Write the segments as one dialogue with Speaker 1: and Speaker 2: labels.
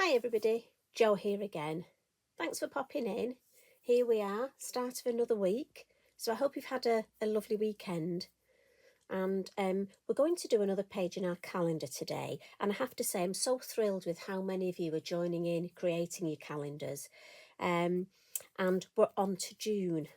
Speaker 1: Hi everybody, Jo here again. Thanks for popping in. Here we are, start of another week. So I hope you've had a lovely weekend. And we're going to do another page in our calendar today. And I have to say, I'm so thrilled with how many of you are joining in, creating your calendars. And we're on to June.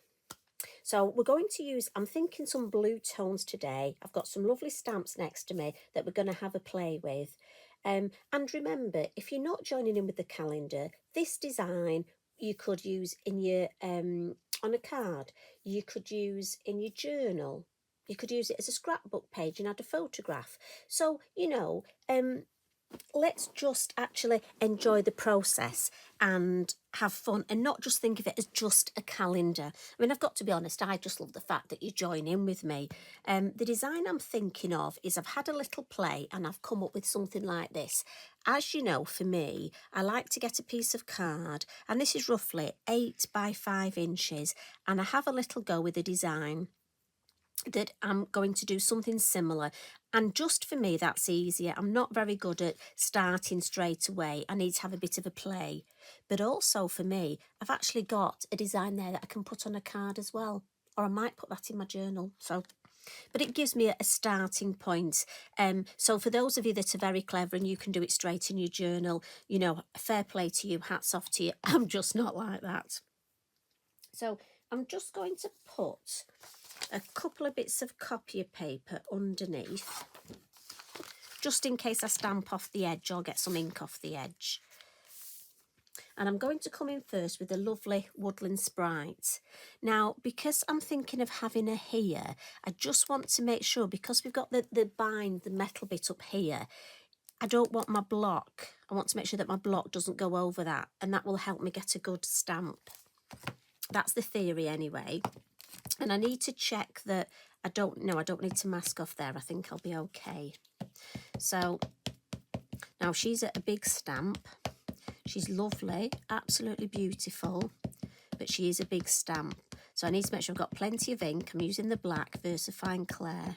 Speaker 1: So we're going to use, I'm thinking some blue tones today. I've got some lovely stamps next to me that we're going to have a play with. And remember, if you're not joining in with the calendar, this design you could use in your on a card, you could use in your journal, you could use it as a scrapbook page and add a photograph. So, let's just actually enjoy the process and have fun and not just think of it as just a calendar. I mean, I've got to be honest, I just love the fact that you join in with me. The design I'm thinking of is I've had a little play and I've come up with something like this. As you know, for me, I like to get a piece of card, and this is roughly 8 by 5 inches, and I have a little go with the design that I'm going to do something similar. And just for me, that's easier. I'm not very good at starting straight away. I need to have a bit of a play. But also for me, I've actually got a design there that I can put on a card as well. Or I might put that in my journal. But it gives me a starting point. So for those of you that are very clever and you can do it straight in your journal, fair play to you, hats off to you. I'm just not like that. So I'm just going to put a couple of bits of copier paper underneath, just in case I stamp off the edge or get some ink off the edge. And I'm going to come in first with a lovely Woodland Sprite. Now, because I'm thinking of having a here, I just want to make sure, because we've got the metal bit up here, I don't want my block. I want to make sure that my block doesn't go over that, and that will help me get a good stamp. That's the theory anyway. And I need to check that I don't need to mask off there. I think I'll be okay. So now she's at a big stamp. She's lovely, absolutely beautiful, but she is a big stamp. So I need to make sure I've got plenty of ink. I'm using the black Versafine Clair,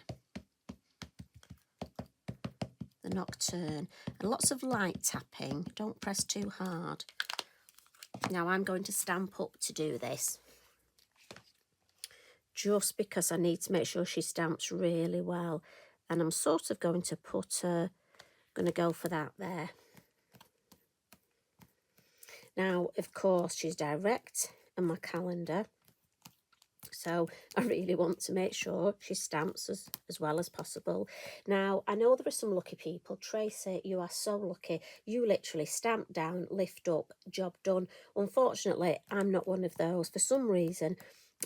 Speaker 1: the Nocturne, and lots of light tapping. Don't press too hard. Now I'm going to stamp up to do this, just because I need to make sure she stamps really well. And I'm sort of going to going to go for that there. Now, of course, she's direct on my calendar, so I really want to make sure she stamps as well as possible. Now, I know there are some lucky people. Tracy, you are so lucky. You literally stamp down, lift up, job done. Unfortunately, I'm not one of those. For some reason,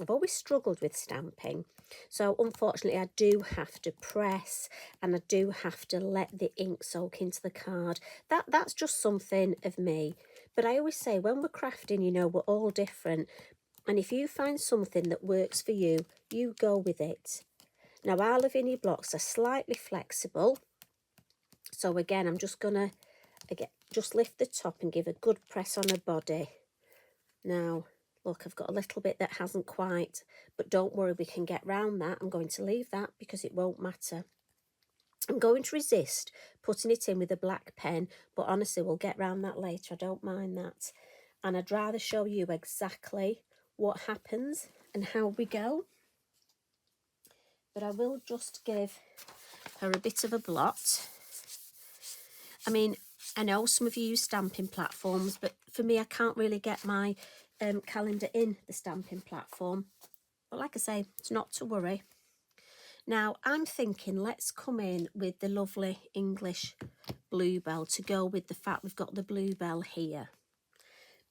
Speaker 1: I've always struggled with stamping. So unfortunately, I do have to press, and I do have to let the ink soak into the card. That's just something of me. But I always say, when we're crafting, we're all different. And if you find something that works for you, you go with it. Now, our Lavinia blocks are slightly flexible. So again, I'm just going to just lift the top and give a good press on the body. Now, look, I've got a little bit that hasn't quite, but don't worry, we can get round that. I'm going to leave that because it won't matter. I'm going to resist putting it in with a black pen, but honestly, we'll get round that later. I don't mind that. And I'd rather show you exactly what happens and how we go. But I will just give her a bit of a blot. I mean, I know some of you use stamping platforms, but for me, I can't really get my calendar in the stamping platform. But like I say, it's not to worry. Now, I'm thinking let's come in with the lovely English Bluebell to go with the fact we've got the Bluebell here.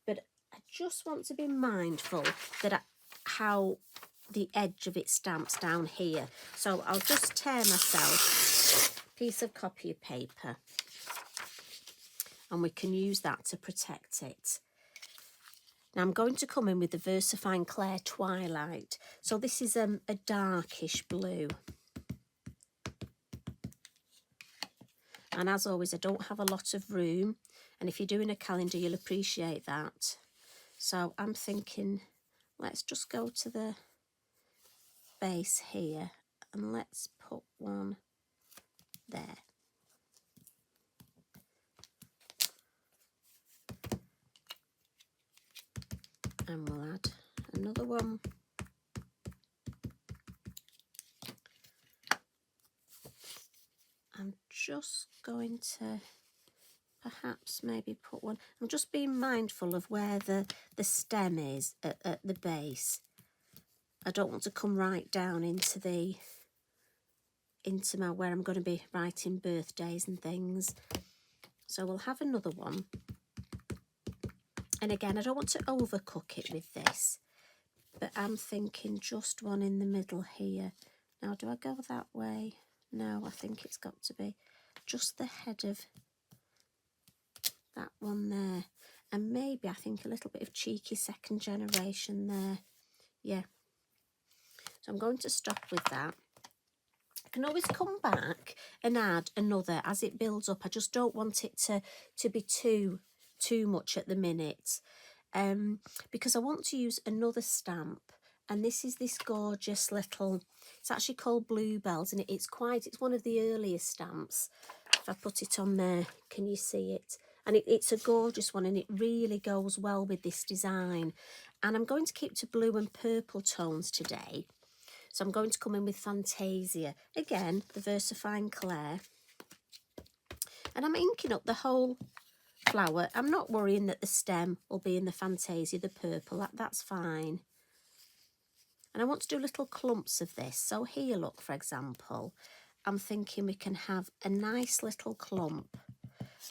Speaker 1: But I just want to be mindful that how the edge of it stamps down here. So I'll just tear myself a piece of copy paper, and we can use that to protect it. Now I'm going to come in with the Versafine Clair Twilight. So this is a darkish blue. And as always, I don't have a lot of room. And if you're doing a calendar, you'll appreciate that. So I'm thinking, let's just go to the base here and let's put one there. And we'll add another one. I'm just going to perhaps maybe put one. I'm just being mindful of where the stem is at the base. I don't want to come right down into my where I'm going to be writing birthdays and things. So we'll have another one. And again, I don't want to overcook it with this, but I'm thinking just one in the middle here. Now, do I go that way? No, I think it's got to be just the head of that one there. And maybe I think a little bit of cheeky second generation there. Yeah. So I'm going to stop with that. I can always come back and add another as it builds up. I just don't want it to be too much at the minute, because I want to use another stamp, and this is this gorgeous little, it's actually called Bluebells, and it's one of the earliest stamps. If I put it on there, can you see it? And it's a gorgeous one, and it really goes well with this design. And I'm going to keep to blue and purple tones today. So I'm going to come in with Fantasia. Again, the Versafine Clair. And I'm inking up the whole flower. I'm not worrying that the stem will be in the Fantasia, the purple. That's fine. And I want to do little clumps of this. So here, look, for example, I'm thinking we can have a nice little clump.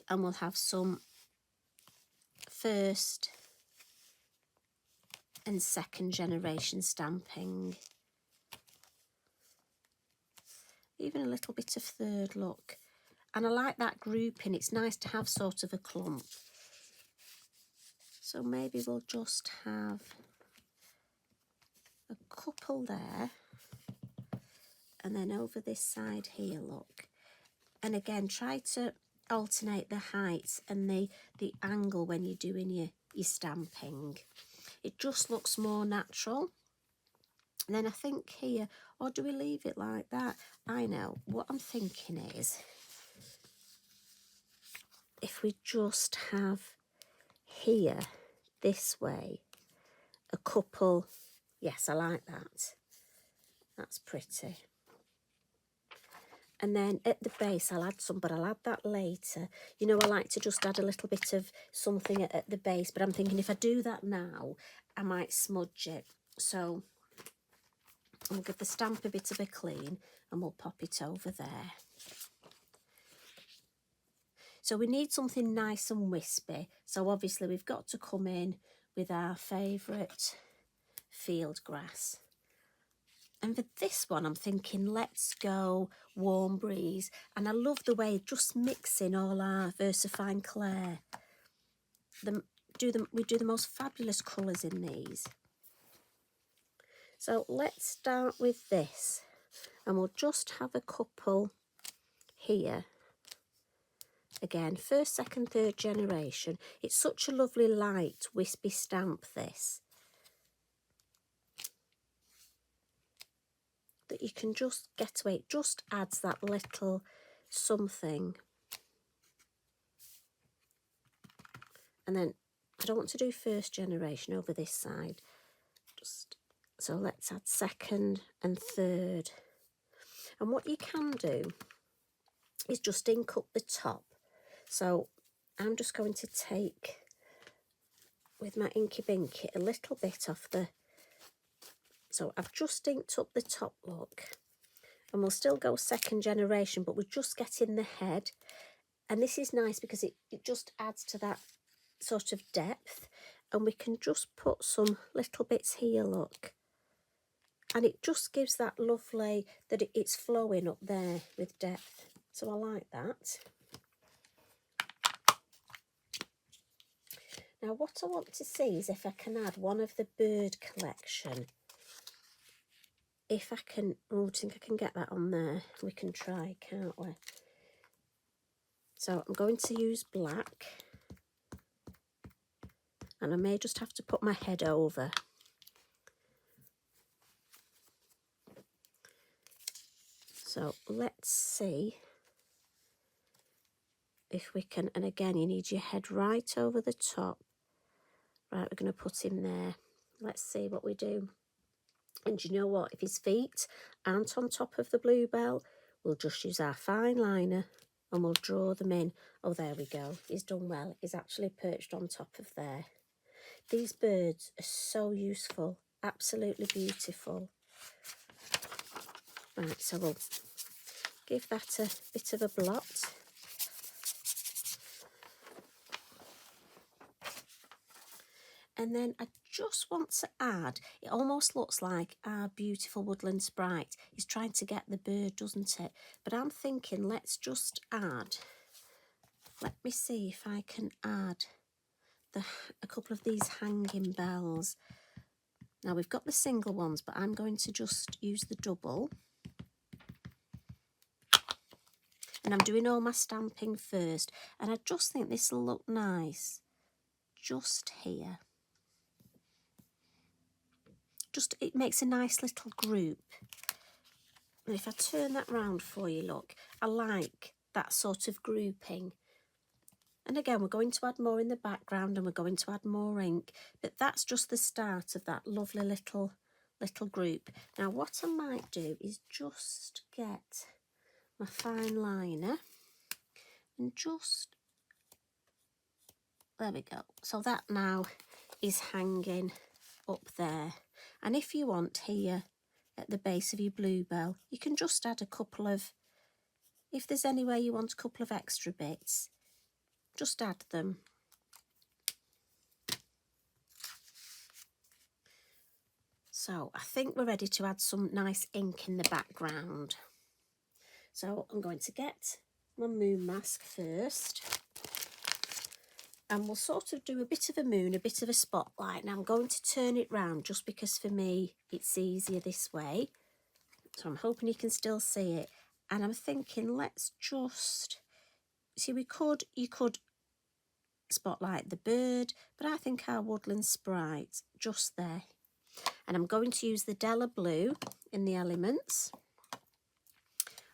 Speaker 1: And we'll have some first and second generation stamping. Even a little bit of third, look. And I like that grouping. It's nice to have sort of a clump. So maybe we'll just have a couple there. And then over this side here, look. And again, try to alternate the height and the angle when you're doing your stamping. It just looks more natural. And then I think here, or do we leave it like that? I know, what I'm thinking is, if we just have here, this way, a couple, yes, I like that. That's pretty. And then at the base, I'll add some, but I'll add that later. You know, I like to just add a little bit of something at the base, but I'm thinking if I do that now, I might smudge it. So I'll give the stamp a bit of a clean and we'll pop it over there. So we need something nice and wispy. So obviously we've got to come in with our favourite field grass. And for this one, I'm thinking, let's go Warm Breeze. And I love the way just mixing all our Versafine Clair. We do the most fabulous colours in these. So let's start with this. And we'll just have a couple here. Again, first, second, third generation. It's such a lovely light, wispy stamp, this. That you can just get away. It just adds that little something. And then I don't want to do first generation over this side. So let's add second and third. And what you can do is just ink up the top. So I'm just going to take, with my Inky Binky, a little bit off the... So I've just inked up the top, look. And we'll still go second generation, but we're just getting the head. And this is nice because it just adds to that sort of depth. And we can just put some little bits here, look. And it just gives that lovely, that it's flowing up there with depth. So I like that. Now what I want to see is if I can add one of the bird collection. If I can, oh, I think I can get that on there. We can try, can't we? So I'm going to use black. And I may just have to put my head over. So let's see if we can, and again, you need your head right over the top. Right, we're going to put him there. Let's see what we do. And you know what? If his feet aren't on top of the bluebell, we'll just use our fine liner and we'll draw them in. Oh, there we go. He's done well. He's actually perched on top of there. These birds are so useful. Absolutely beautiful. Right, so we'll give that a bit of a blot. And then I just want to add, it almost looks like our beautiful Woodland Sprite is trying to get the bird, doesn't it? But I'm thinking, let's just add, let me see if I can add a couple of these hanging bells. Now we've got the single ones, but I'm going to just use the double. And I'm doing all my stamping first. And I just think this will look nice just here. Just, it makes a nice little group. And if I turn that round for you, look, I like that sort of grouping. And again, we're going to add more in the background and we're going to add more ink, but that's just the start of that lovely little group. Now, what I might do is just get my fine liner and just, there we go. So that now is hanging up there. And if you want here at the base of your bluebell, you can just add a couple of, if there's anywhere you want a couple of extra bits, just add them. So I think we're ready to add some nice ink in the background. So I'm going to get my moon mask first. And we'll sort of do a bit of a moon, a bit of a spotlight. Now I'm going to turn it round just because for me it's easier this way. So I'm hoping you can still see it. And I'm thinking, let's just, see, you could spotlight the bird, but I think our Woodland Sprite just there. And I'm going to use the Della Blue in the elements.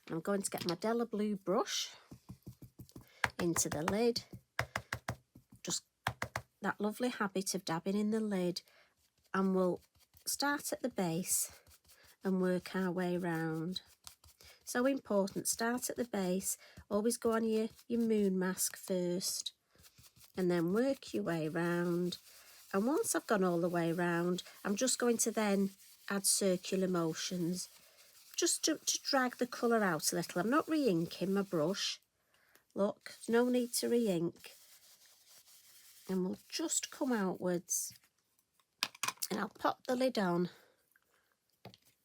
Speaker 1: And I'm going to get my Della Blue brush into the lid. Just that lovely habit of dabbing in the lid. And we'll start at the base and work our way round. So important, start at the base, always go on your moon mask first, and then work your way round. And once I've gone all the way round, I'm just going to then add circular motions, just to drag the colour out a little. I'm not re-inking my brush. Look, there's no need to re-ink. And we'll just come outwards. And I'll pop the lid on.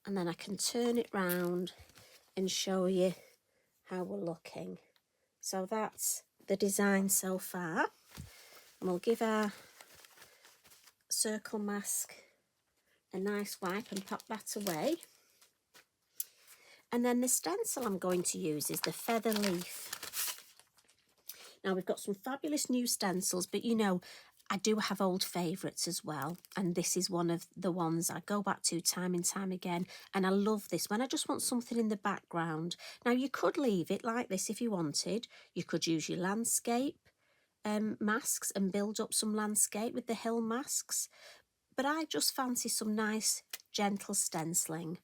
Speaker 1: And then I can turn it round and show you how we're looking. So that's the design so far. And we'll give our circle mask a nice wipe and pop that away. And then the stencil I'm going to use is the Feather Leaf. Now we've got some fabulous new stencils, but you know, I do have old favourites as well. And this is one of the ones I go back to time and time again. And I love this when I just want something in the background. Now you could leave it like this if you wanted. You could use your landscape masks and build up some landscape with the hill masks. But I just fancy some nice gentle stenciling.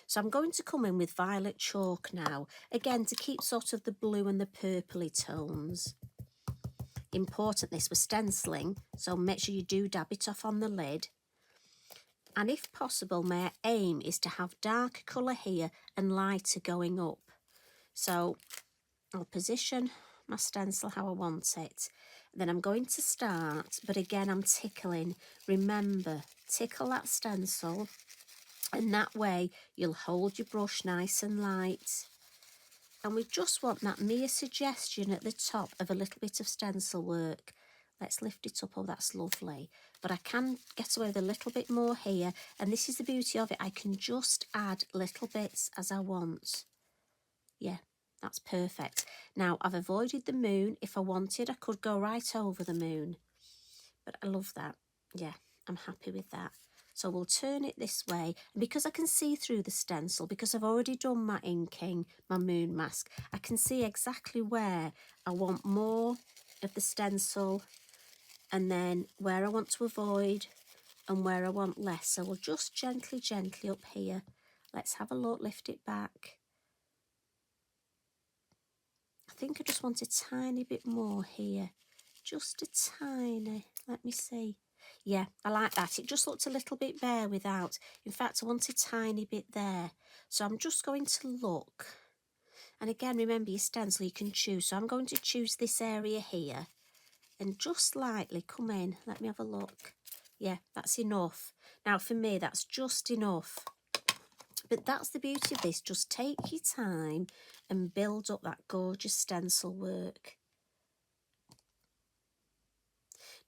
Speaker 1: So I'm going to come in with violet chalk now, again to keep sort of the blue and the purpley tones. Important, this was stenciling, so make sure you do dab it off on the lid. And if possible, my aim is to have darker colour here and lighter going up. So I'll position my stencil how I want it. Then I'm going to start, but again I'm tickling. Remember, tickle that stencil, and that way you'll hold your brush nice and light. And we just want that mere suggestion at the top of a little bit of stencil work. Let's lift it up. Oh, that's lovely. But I can get away with a little bit more here. And this is the beauty of it. I can just add little bits as I want. Yeah, that's perfect. Now, I've avoided the moon. If I wanted, I could go right over the moon. But I love that. Yeah, I'm happy with that. So we'll turn it this way. And because I can see through the stencil, because I've already done my inking, my moon mask, I can see exactly where I want more of the stencil and then where I want to avoid and where I want less. So we'll just gently up here. Let's have a look, lift it back. I think I just want a tiny bit more here. Just a tiny, let me see. Yeah, I like that. It just looked a little bit bare without. In fact, I want a tiny bit there. So I'm just going to look. And again, remember your stencil, you can choose. So I'm going to choose this area here. And just slightly come in. Let me have a look. Yeah, that's enough. Now for me, that's just enough. But that's the beauty of this. Just take your time and build up that gorgeous stencil work.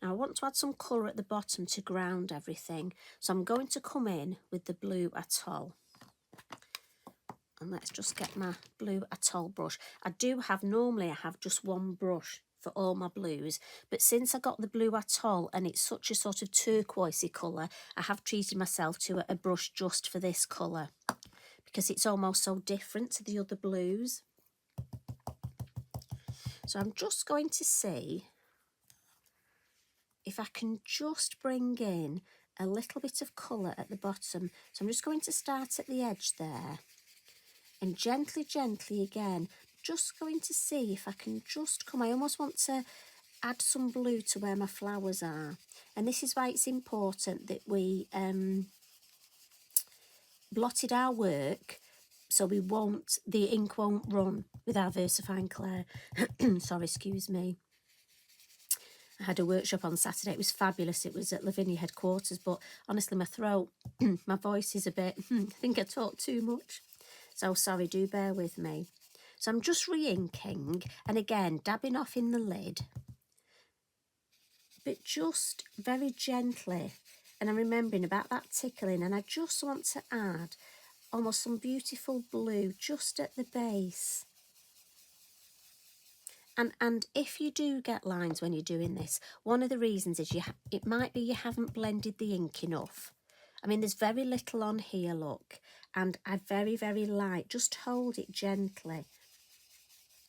Speaker 1: Now I want to add some colour at the bottom to ground everything. So I'm going to come in with the blue atoll. And let's just get my blue atoll brush. Normally I have just one brush for all my blues, but since I got the blue atoll and it's such a sort of turquoisey colour, I have treated myself to a brush just for this colour because it's almost so different to the other blues. So I'm just going to see if I can just bring in a little bit of colour at the bottom. So I'm just going to start at the edge there. And gently again, just going to see if I can just come. I almost want to add some blue to where my flowers are. And this is why it's important that we blotted our work so the ink won't run with our Versafine Clair. Sorry, excuse me. I had a workshop on Saturday. It was fabulous. It was at Lavinia headquarters, but honestly, my throat, my voice is a bit, I think I talk too much. So sorry, do bear with me. So I'm just re-inking and again, dabbing off in the lid, but just very gently. And I'm remembering about that tickling, and I just want to add almost some beautiful blue just at the base. And if you do get lines when you're doing this, one of the reasons is it might be you haven't blended the ink enough. I mean, there's very little on here, look, and I very light. Just hold it gently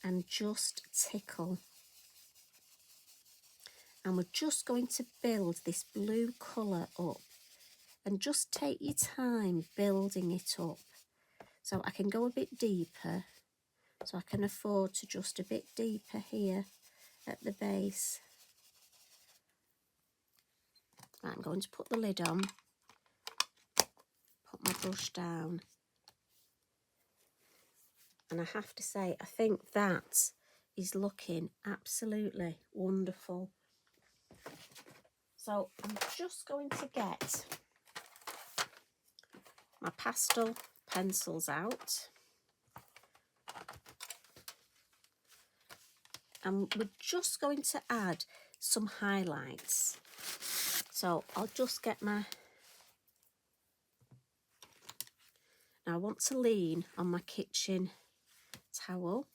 Speaker 1: and just tickle. And we're just going to build this blue colour up and just take your time building it up. So I can go a bit deeper, so I can afford to just a bit deeper here at the base. Right, I'm going to put the lid on, put my brush down. And I have to say, I think that is looking absolutely wonderful. So I'm just going to get my pastel pencils out. And we're just going to add some highlights. So I'll just get my... Now I want to lean on my kitchen towel.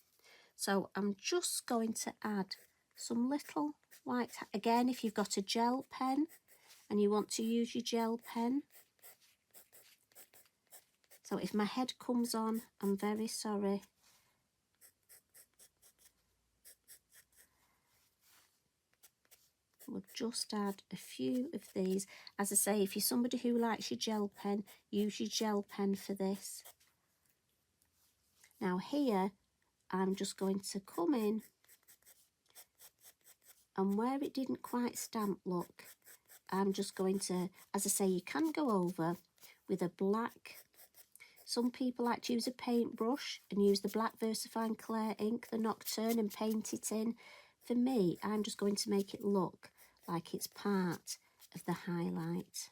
Speaker 1: So I'm just going to add some little white... Again, if you've got a gel pen and you want to use your gel pen. So if my head comes on, I'm very sorry. We'll just add a few of these. As I say, if you're somebody who likes your gel pen, use your gel pen for this. Now here, I'm just going to come in, and where it didn't quite stamp, look, I'm just going to, as I say, you can go over with a black. Some people like to use a paintbrush and use the black Versafine Clair ink, the Nocturne, and paint it in. For me, I'm just going to make it look like it's part of the highlight.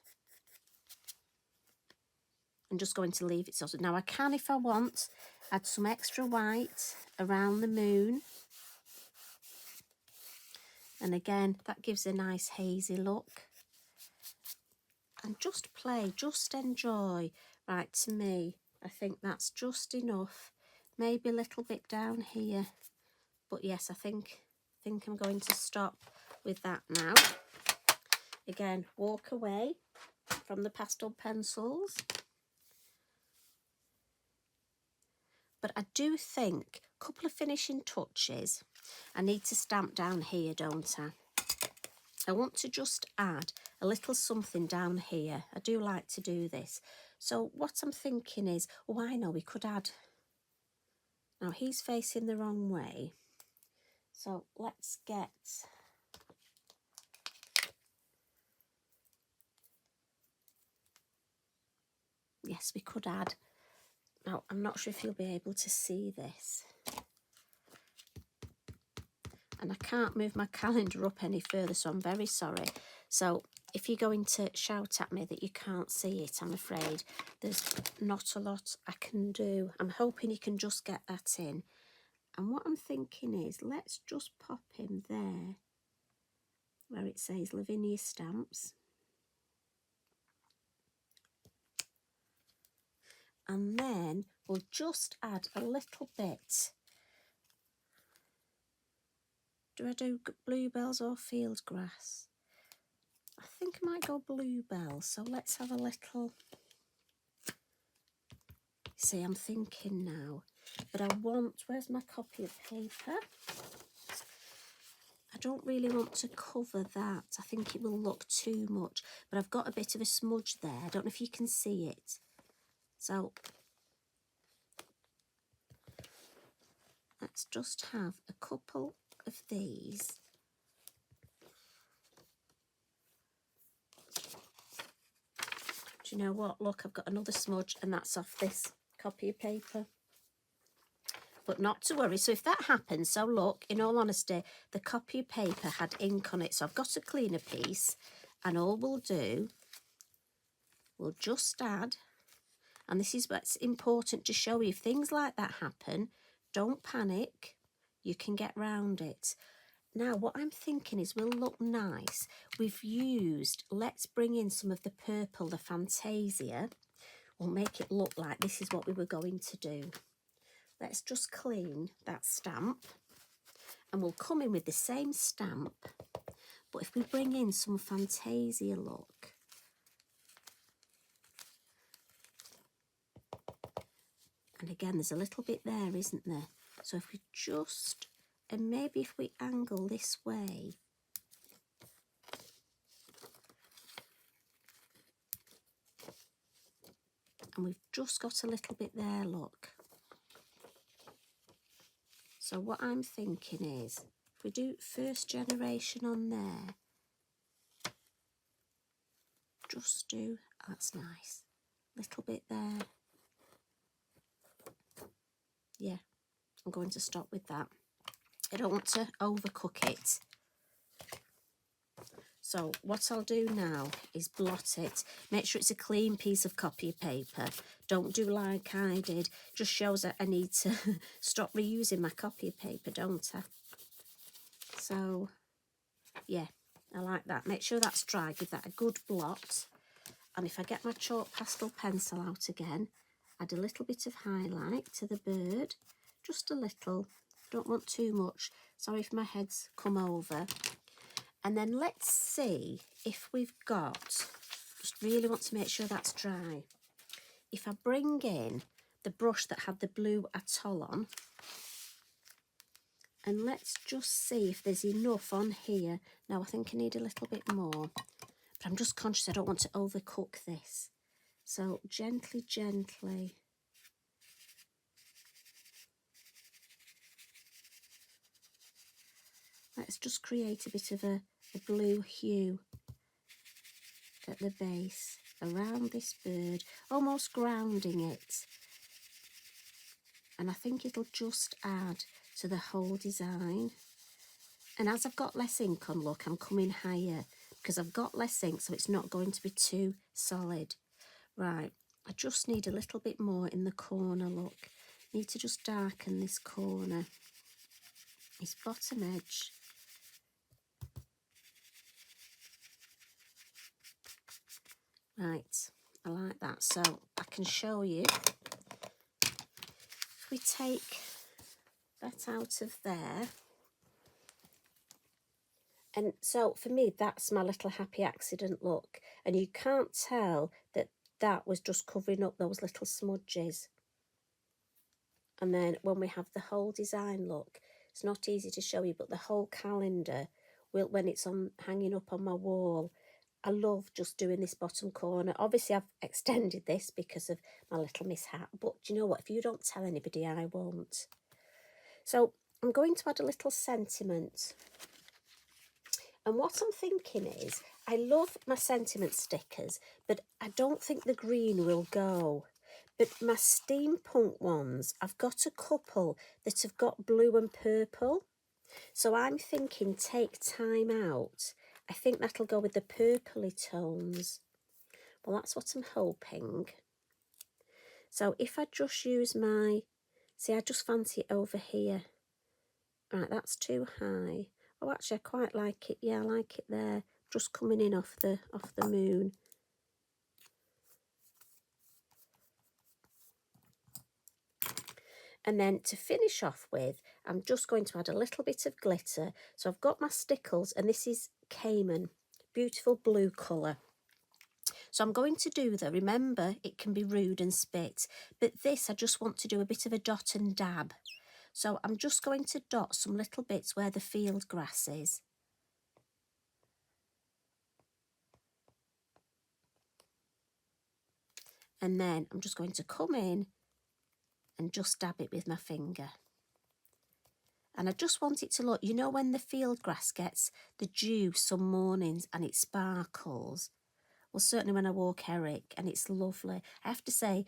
Speaker 1: I'm just going to leave it so. Now I can, if I want, add some extra white around the moon. And again, that gives a nice hazy look. And just play, just enjoy. Right, to me, I think that's just enough. Maybe a little bit down here. But yes, I think I'm going to stop with that now. Again, walk away from the pastel pencils. But I do think a couple of finishing touches. I need to stamp down here, don't I? I want to just add a little something down here. I do like to do this. So what I'm thinking is, oh, I know we could add, now he's facing the wrong way. So let's get, yes, we could add, now I'm not sure if you'll be able to see this. And I can't move my calendar up any further, so I'm very sorry. So if you're going to shout at me that you can't see it, I'm afraid there's not a lot I can do. I'm hoping you can just get that in. And what I'm thinking is, let's just pop him there where it says Lavinia Stamps. And then we'll just add a little bit. Do I do bluebells or field grass? I think I might go bluebells. So let's have a little. See, I'm thinking now, but I want, where's my copy of paper? I don't really want to cover that. I think it will look too much, but I've got a bit of a smudge there. I don't know if you can see it. So let's just have a couple of these. Do you know what? Look, I've got another smudge, and that's off this copy of paper. But not to worry. So if that happens, so look, in all honesty, the copy of paper had ink on it. So I've got a cleaner piece, and all we'll do, we'll just add, and this is what's important to show you. If things like that happen, don't panic. You can get round it. Now, what I'm thinking is we'll look nice. We've used, let's bring in some of the purple, the Fantasia. We'll make it look like this is what we were going to do. Let's just clean that stamp, and we'll come in with the same stamp, but if we bring in some Fantasia look, and again there's a little bit there, isn't there? So if we just, and maybe if we angle this way, and we've just got a little bit there, look. So what I'm thinking is, if we do first generation on there, just do, that's nice, little bit there. Yeah, I'm going to stop with that. I don't want to overcook it. So what I'll do now is blot it. Make sure it's a clean piece of copy paper. Don't do like I did. Just shows that I need to stop reusing my copy paper, don't I? So, yeah, I like that. Make sure that's dry. Give that a good blot. And if I get my chalk pastel pencil out again, add a little bit of highlight to the bird. Just a little. Don't want too much. Sorry if my head's come over. And then let's see if we've got, just really want to make sure that's dry. If I bring in the brush that had the blue atoll on, and let's just see if there's enough on here. Now I think I need a little bit more, but I'm just conscious I don't want to overcook this. So gently, gently. Let's just create a bit of a blue hue at the base around this bird, almost grounding it. And I think it'll just add to the whole design. And as I've got less ink on, look, I'm coming higher because I've got less ink, so it's not going to be too solid. Right, I just need a little bit more in the corner, look. Need to just darken this corner, this bottom edge. Right, I like that. So I can show you. If we take that out of there. And so for me, that's my little happy accident look. And you can't tell that that was just covering up those little smudges. And then when we have the whole design look, it's not easy to show you, but the whole calendar when it's on hanging up on my wall. I love just doing this bottom corner. Obviously, I've extended this because of my little mishap. But do you know what? If you don't tell anybody, I won't. So I'm going to add a little sentiment. And what I'm thinking is, I love my sentiment stickers, but I don't think the green will go. But my steampunk ones, I've got a couple that have got blue and purple. So I'm thinking take time out. I think that'll go with the purpley tones. Well, that's what I'm hoping. So if I just use my, see, I just fancy it over here. Right, that's too high. Oh, actually, I quite like it. Yeah, I like it there, just coming in off the moon. And then to finish off with, I'm just going to add a little bit of glitter. So I've got my stickles, and this is Cayman, beautiful blue colour. So I'm going to do remember, it can be rude and spit, but this I just want to do a bit of a dot and dab. So I'm just going to dot some little bits where the field grass is. And then I'm just going to come in and just dab it with my finger. And I just want it to look, you know when the field grass gets the dew some mornings and it sparkles? Well, certainly when I walk Eric, and it's lovely. I have to say,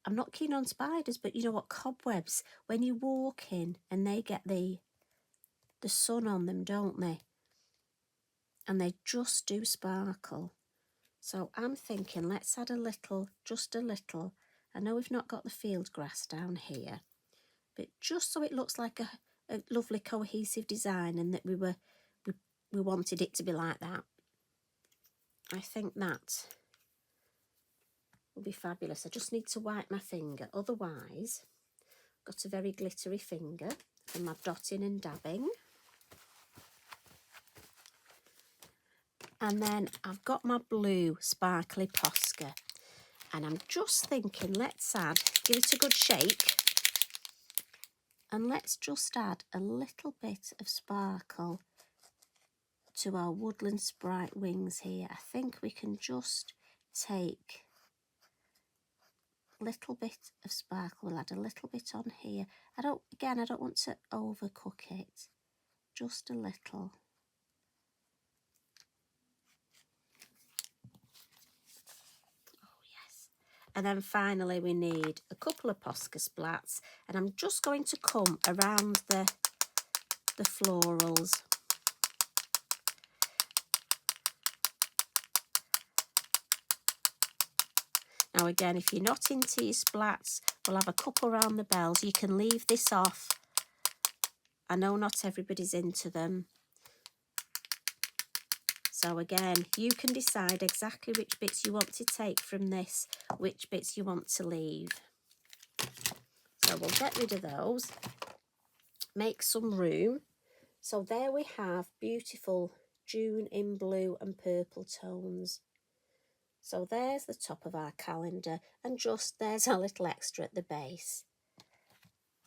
Speaker 1: I'm not keen on spiders, but you know what, cobwebs, when you walk in and they get the sun on them, don't they? And they just do sparkle. So I'm thinking, let's add a little, just a little. I know we've not got the field grass down here, but just so it looks like a lovely cohesive design, and that we wanted it to be like that. I think that will be fabulous. I just need to wipe my finger, otherwise I've got a very glittery finger from my dotting and dabbing. And then I've got my blue sparkly Posca, and I'm just thinking, let's give it a good shake, and let's just add a little bit of sparkle to our Woodland Sprite wings here. I think we can just take a little bit of sparkle. We'll add a little bit on here. I don't want to overcook it, just a little. And then finally we need a couple of Posca splats, and I'm just going to come around the florals. Now again, if you're not into your splats, we'll have a couple around the bells. You can leave this off. I know not everybody's into them. So again, you can decide exactly which bits you want to take from this, which bits you want to leave. So we'll get rid of those, make some room. So there we have beautiful June in blue and purple tones. So there's the top of our calendar, and just there's a little extra at the base.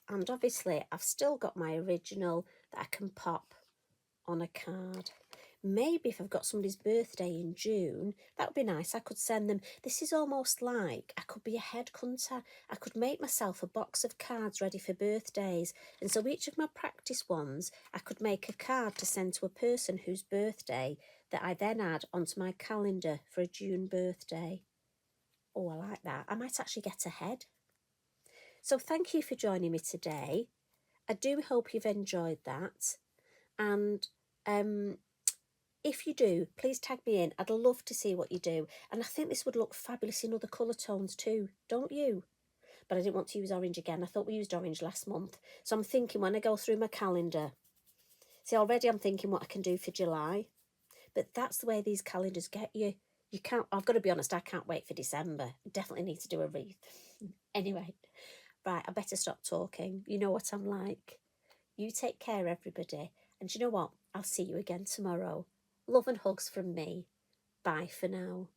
Speaker 1: And obviously I've still got my original that I can pop on a card. Maybe if I've got somebody's birthday in June, that would be nice. I could send them. This is almost like I could be a headhunter. I could make myself a box of cards ready for birthdays. And so each of my practice ones, I could make a card to send to a person whose birthday that I then add onto my calendar for a June birthday. Oh, I like that. I might actually get ahead. So thank you for joining me today. I do hope you've enjoyed that. And if you do, please tag me in. I'd love to see what you do. And I think this would look fabulous in other colour tones too, don't you? But I didn't want to use orange again. I thought we used orange last month. So I'm thinking when I go through my calendar, see, already I'm thinking what I can do for July. But that's the way these calendars get you. You can't, I've got to be honest, I can't wait for December. I definitely need to do a wreath. Anyway, right, I better stop talking. You know what I'm like. You take care, everybody. And you know what? I'll see you again tomorrow. Love and hugs from me. Bye for now.